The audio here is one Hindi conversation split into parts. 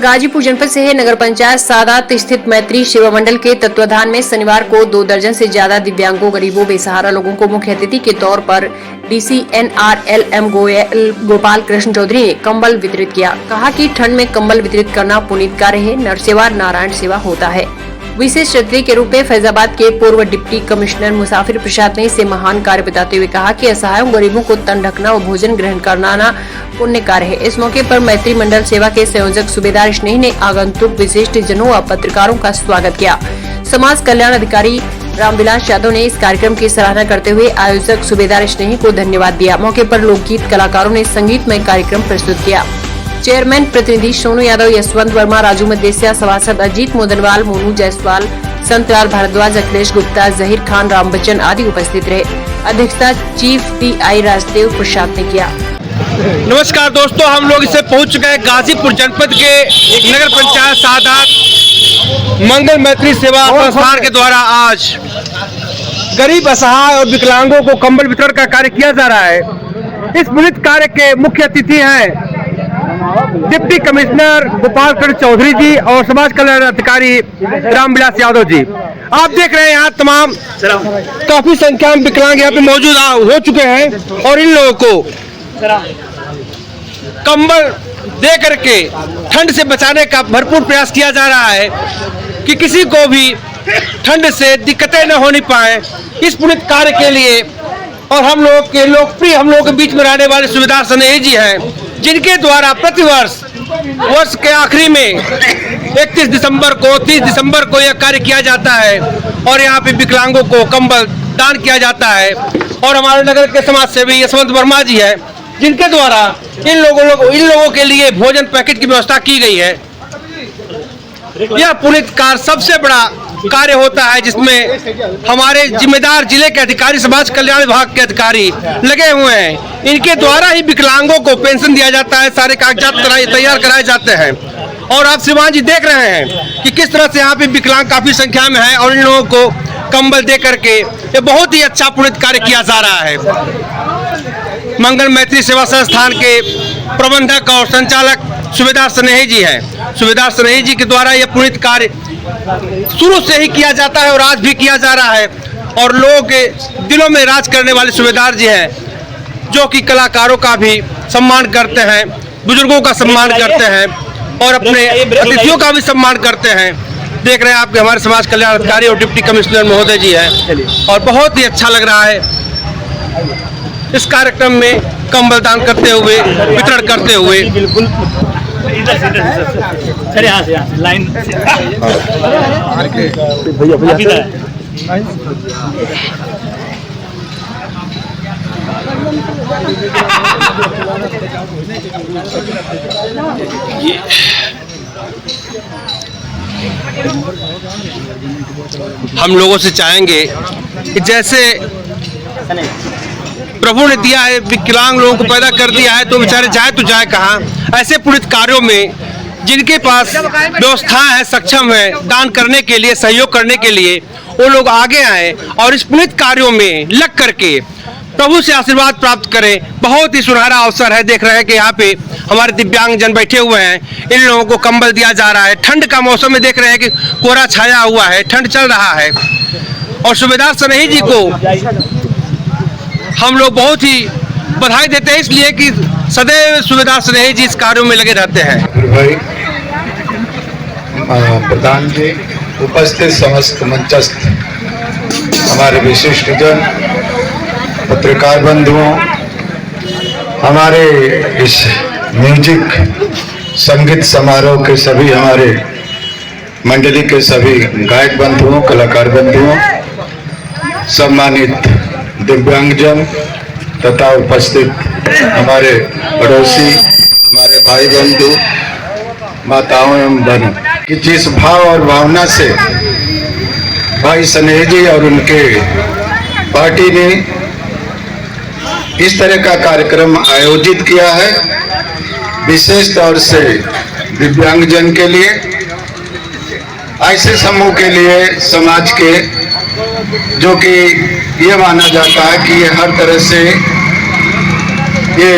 गाजीपुर जनपद से नगर पंचायत सादात स्थित मैत्री सेवा मंडल के तत्वाधान में शनिवार को 2 दर्जन से ज्यादा दिव्यांगों, गरीबों, बेसहारा लोगों को मुख्य अतिथि के तौर पर डीसी NRLM गोपाल कृष्ण चौधरी ने कंबल वितरित किया। कहा कि ठंड में कंबल वितरित करना पुनीत कार्य है, नर सेवा नारायण सेवा होता है। विशेष अतिथि के रूप में फैजाबाद के पूर्व डिप्टी कमिश्नर मुसाफिर प्रसाद ने इसे महान कार्य बताते हुए कहा कि असहायों, गरीबों को तन ढकना और भोजन ग्रहण कराना पुण्य कार्य है। इस मौके पर मैत्री मंडल सेवा के संयोजक सूबेदार स्नेही ने आगंतुक विशिष्ट जनों व पत्रकारों का स्वागत किया। समाज कल्याण अधिकारी रामविलास यादव ने इस कार्यक्रम की सराहना करते हुए आयोजक सूबेदार स्नेही को धन्यवाद दिया। मौके पर लोकगीत कलाकारों ने संगीतमय कार्यक्रम प्रस्तुत किया। चेयरमैन प्रतिनिधि सोनू यादव, यशवंत वर्मा, राजू मदेसिया, सभासद अजीत मोदनवाल, मोनू जायसवाल, संतलाल भारद्वाज, अखिलेश गुप्ता, जहीर खान, राम बच्चन आदि उपस्थित रहे। अध्यक्षता चीफ PI राजदेव प्रसाद ने किया। नमस्कार दोस्तों, हम लोग इससे पहुंच चुके हैं गाजीपुर जनपद के नगर पंचायत सादात मंगल मैत्री सेवा संस्थान के द्वारा आज गरीब, असहाय और विकलांगों को कंबल वितरण का कार्य किया जा रहा है। इस पुनीत कार्य के मुख्य अतिथि हैं डिप्टी कमिश्नर गोपाल कृष्ण चौधरी जी और समाज कल्याण अधिकारी रामविलास यादव जी। आप देख रहे हैं यहाँ तमाम काफी संख्या में विकलांग यहाँ पे मौजूद हो चुके हैं और इन लोगों को कंबल दे करके ठंड से बचाने का भरपूर प्रयास किया जा रहा है कि किसी को भी ठंड से दिक्कतें न होनी पाए। इस पुनीत कार्य के लिए और हम लोग के लोकप्रिय, हम लोगों के बीच में रहने वाले सूबेदार स्नेही जी हैं, जिनके द्वारा प्रतिवर्ष वर्ष के आखिरी में 31 दिसंबर को, 30 दिसंबर को यह कार्य किया जाता है और यहाँ पे विकलांगों को कंबल दान किया जाता है। और हमारे नगर के समाज सेवी यशवंत वर्मा जी हैं, जिनके द्वारा इन लोगों के लिए भोजन पैकेट की व्यवस्था की गई है। यह पुनीत कार्य सबसे बड़ा कार्य होता है जिसमें हमारे जिम्मेदार जिले के अधिकारी, समाज कल्याण विभाग के अधिकारी लगे हुए हैं। इनके द्वारा ही विकलांगों को पेंशन दिया जाता है, सारे कागजात तैयार कराए जाते हैं। और आप श्रीमान जी देख रहे हैं कि किस तरह से यहाँ पे विकलांग काफी संख्या में है और इन लोगों को कंबल दे करके ये बहुत ही अच्छा पुनीत कार्य किया जा रहा है। मंगल मैत्री सेवा संस्थान के प्रबंधक और संचालक सूबेदार स्नेही जी हैं। सूबेदार स्नेही जी के द्वारा यह पुनीत कार्य शुरू से ही किया जाता है और आज भी किया जा रहा है। और लोगों के दिलों में राज करने वाले सूबेदार जी हैं, जो कि कलाकारों का भी सम्मान करते हैं, बुजुर्गों का सम्मान करते हैं और अपने अतिथियों का भी सम्मान करते हैं। देख रहे हैं आपके हमारे समाज कल्याण अधिकारी और डिप्टी कमिश्नर महोदय जी हैं और बहुत ही अच्छा लग रहा है इस कार्यक्रम में कंबल दान करते हुए, वितरण करते हुए। बिल्कुल सर, यहाँ से लाइन भैया हम लोगों से चाहेंगे कि जैसे प्रभु ने दिया है, विकलांग लोगों को पैदा कर दिया है, तो बेचारे जाए तो जाए कहाँ। ऐसे पुनीत कार्यों में जिनके पास व्यवस्था है, सक्षम है दान करने के लिए, सहयोग करने के लिए, वो लोग आगे आए और इस पुनीत कार्यों में लग करके प्रभु से आशीर्वाद प्राप्त करें। बहुत ही सुनहरा अवसर है। देख रहे हैं कि यहाँ पे हमारे दिव्यांग जन बैठे हुए हैं, इन लोगों को कंबल दिया जा रहा है। ठंड का मौसम में देख रहे हैं कि कोहरा छाया हुआ है, ठंड चल रहा है और सूबेदार स्नेही जी को हम लोग बहुत ही बधाई देते हैं, इसलिए कि सदैव सूबेदार स्नेही जी इस कार्यों में लगे रहते हैं। भाई प्रधान जी, उपस्थित समस्त मंचस्थ हमारे विशिष्ट जन, पत्रकार बंधुओं, हमारे इस म्यूजिक संगीत समारोह के सभी हमारे मंडली के सभी गायक बंधुओं, कलाकार बंधुओं, सम्मानित दिव्यांगजन तथा उपस्थित हमारे पड़ोसी, हमारे भाई बंधु, माताओं एवं बहनों, कि जिस भाव और भावना से भाई स्नेही जी और उनके पार्टी ने इस तरह का कार्यक्रम आयोजित किया है, विशेष तौर से दिव्यांगजन के लिए, ऐसे समूह के लिए समाज के, जो कि ये माना जाता है कि ये हर तरह से ये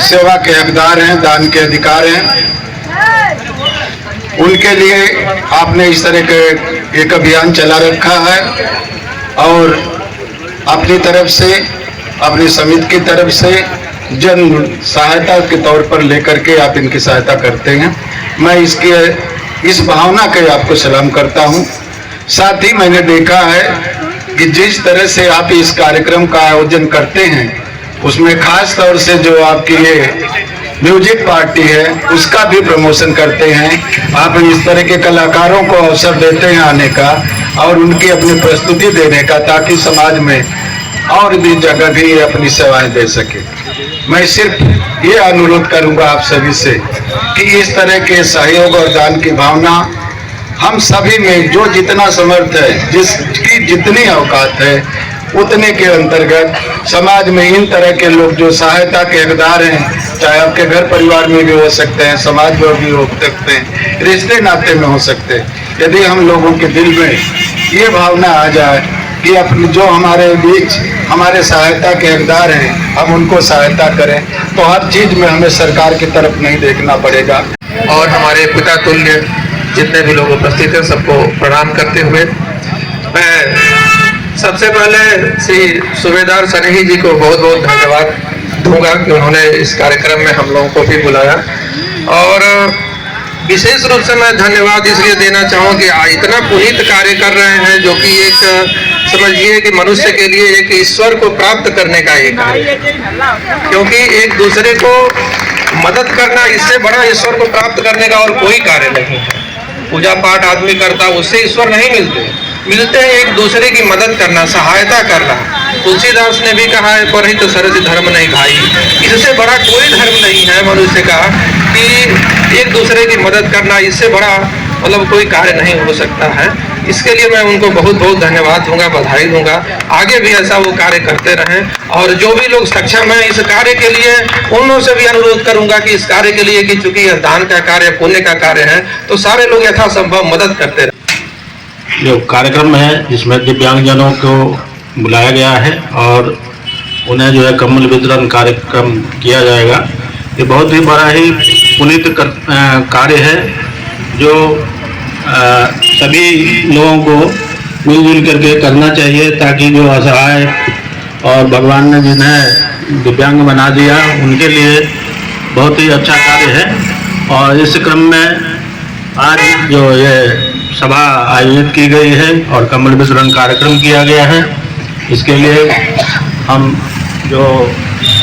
सेवा के हकदार हैं, दान के अधिकार हैं। उनके लिए आपने इस तरह के एक अभियान चला रखा है और अपनी तरफ से, अपनी समिति की तरफ से जन सहायता के तौर पर लेकर के आप इनकी सहायता करते हैं। मैं इस भावना के आपको सलाम करता हूं। साथ ही मैंने देखा है कि जिस तरह से आप इस कार्यक्रम का आयोजन करते हैं उसमें खास तौर से जो आपकी ये म्यूजिक पार्टी है उसका भी प्रमोशन करते हैं। आप इस तरह के कलाकारों को अवसर देते हैं आने का और उनकी अपनी प्रस्तुति देने का, ताकि समाज में और भी जगह भी अपनी सेवाएं दे सके। मैं सिर्फ ये अनुरोध करूंगा आप सभी से कि इस तरह के सहयोग और दान की भावना हम सभी में जो जितना समर्थ है, जिसकी जितनी औकात है, उतने के अंतर्गत समाज में इन तरह के लोग जो सहायता के हकदार हैं, चाहे आपके घर परिवार में भी हो सकते हैं, समाज में भी हो सकते हैं, रिश्ते नाते में हो सकते हैं। यदि हम लोगों के दिल में ये भावना आ जाए कि अपने जो हमारे बीच हमारे सहायता के हकदार हैं, हम उनको सहायता करें, तो हर चीज में हमें सरकार की तरफ नहीं देखना पड़ेगा। और हमारे पिता तुल्य जितने भी लोग उपस्थित हैं सबको प्रणाम करते हुए मैं सबसे पहले श्री सूबेदार सनेही जी को बहुत बहुत धन्यवाद दूंगा कि उन्होंने इस कार्यक्रम में हम लोगों को भी बुलाया। और विशेष रूप से मैं धन्यवाद इसलिए देना चाहूँ कि इतना पुनीत कार्य कर रहे हैं, जो कि एक समझिए कि मनुष्य के लिए एक ईश्वर को प्राप्त करने का एक कार्य, क्योंकि एक दूसरे को मदद करना, इससे बड़ा ईश्वर को प्राप्त करने का और कोई कार्य नहीं है। पूजा पाठ आदमी करता, उससे ईश्वर नहीं मिलते हैं एक दूसरे की मदद करना, सहायता करना। तुलसीदास ने भी कहा है, पर ही तो सरस धर्म नहीं भाई। इससे बड़ा कोई धर्म नहीं है मनुष्य का कि एक दूसरे की मदद करना, इससे बड़ा मतलब कोई कार्य नहीं हो सकता है। इसके लिए मैं उनको बहुत बहुत धन्यवाद दूंगा, बधाई दूंगा। आगे भी ऐसा वो कार्य करते रहें और जो भी लोग सक्षम हैं इस कार्य के लिए, उन से भी अनुरोध करूंगा कि इस कार्य के लिए, कि चूंकि यह दान का कार्य, पुण्य का कार्य है, तो सारे लोग यथासंभव मदद करते रहें। जो कार्यक्रम है जिसमें दिव्यांगजनों को बुलाया गया है और उन्हें जो है कम्बल वितरण कार्यक्रम किया जाएगा। ये बहुत ही बड़ा ही पुनीत कार्य है जो सभी लोगों को मिलजुल करके करना चाहिए, ताकि जो असहाय और भगवान ने जिन्हें दिव्यांग बना दिया उनके लिए बहुत ही अच्छा कार्य है। और इस क्रम में आज जो ये सभा आयोजित की गई है और कम्बल वितरण कार्यक्रम किया गया है, इसके लिए हम जो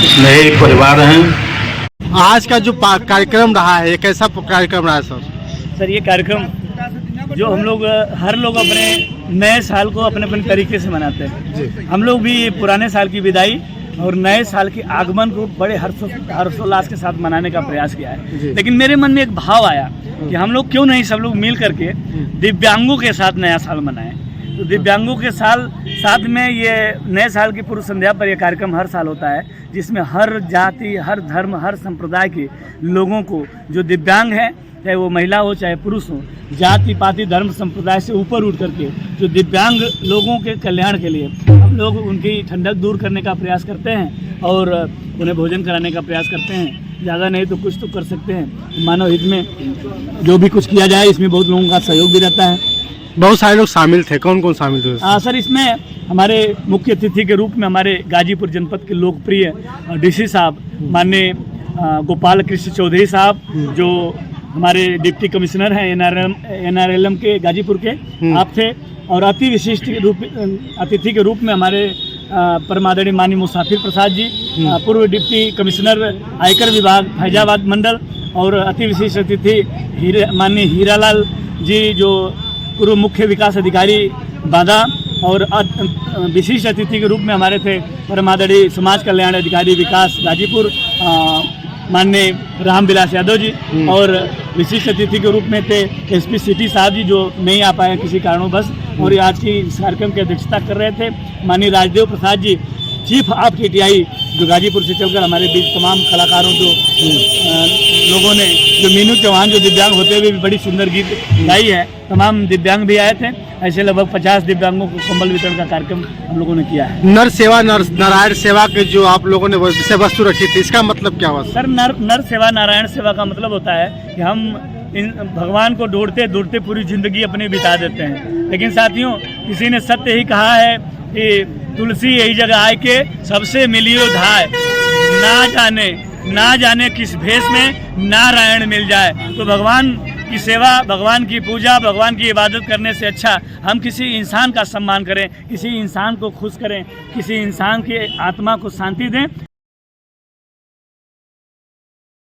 स्नेही परिवार हैं। आज का जो कार्यक्रम रहा है, एक ऐसा कार्यक्रम रहा है सर, ये कार्यक्रम जो हम लोग हर लोग अपने नए साल को अपने अपने तरीके से मनाते हैं। हम लोग भी पुराने साल की विदाई और नए साल के आगमन को बड़े हर्षोल्लास के साथ मनाने का प्रयास किया है। लेकिन मेरे मन में एक भाव आया कि हम लोग क्यों नहीं सब लोग मिल करके दिव्यांगों के साथ नया साल मनाएं। तो दिव्यांगों के साथ में ये नए साल की पूर्व संध्या पर यह कार्यक्रम हर साल होता है, जिसमें हर जाति, हर धर्म, हर संप्रदाय के लोगों को जो दिव्यांग हैं, चाहे वो महिला हो चाहे पुरुष हो, जाति पाति धर्म संप्रदाय से ऊपर उठ करके जो दिव्यांग लोगों के कल्याण के लिए हम लोग उनकी ठंडक दूर करने का प्रयास करते हैं और उन्हें भोजन कराने का प्रयास करते हैं। ज़्यादा नहीं तो कुछ तो कर सकते हैं। मानव हित में जो भी कुछ किया जाए, इसमें बहुत लोगों का सहयोग भी रहता है। बहुत सारे लोग शामिल थे, कौन कौन शामिल थे? सर, इसमें हमारे मुख्य अतिथि के रूप में हमारे गाजीपुर जनपद के लोकप्रिय डीसी साहब माननीय गोपाल कृष्ण चौधरी साहब, जो हमारे डिप्टी कमिश्नर हैं NRLM के गाजीपुर के, आप थे। और अति विशिष्ट अतिथि के रूप में हमारे परमादरणीय माननीय मुसाफिर प्रसाद जी, पूर्व डिप्टी कमिश्नर आयकर विभाग फैजाबाद मंडल, और अति विशिष्ट अतिथि माननीय हीरालाल जी, जो पूर्व मुख्य विकास अधिकारी बांदा, और विशिष्ट अतिथि के रूप में हमारे थे परमादरणीय समाज कल्याण अधिकारी विकास गाजीपुर माननीय रामविलास यादव जी, और विशिष्ट अतिथि के रूप में थे SP सिटी साहब जी, जो नहीं आ पाए किसी कारणों और आज की इस कार्यक्रम की अध्यक्षता कर रहे थे माननीय Rajdev Prasad ji, chief of TTI, जो गाजीपुर से चलकर हमारे बीच तमाम कलाकारों जो लोगों ने, जो मीनू चौहान जो दिव्यांग होते हुए भी बड़ी सुंदर गीत गाई है, तमाम दिव्यांग भी आए थे। ऐसे लगभग 50 दिव्यांगों को कंबल वितरण का कार्यक्रम हम लोगों ने किया है। नर सेवा नारायण सेवा के जो आप लोगों ने विषय वस्तु रखी थी, इसका मतलब क्या हुआ? सर, नर सेवा नारायण सेवा का मतलब होता है कि हम भगवान को ढूंढते ढूंढते पूरी ज़िंदगी अपनी बिता देते हैं। लेकिन साथियों, किसी ने सत्य ही कहा है कि तुलसी यही जगह आए के सबसे मिलियो धाय, ना जाने किस भेष में नारायण मिल जाए। तो भगवान की सेवा, भगवान की पूजा, भगवान की इबादत करने से अच्छा हम किसी इंसान का सम्मान करें, किसी इंसान को खुश करें, किसी इंसान की आत्मा को शांति दें।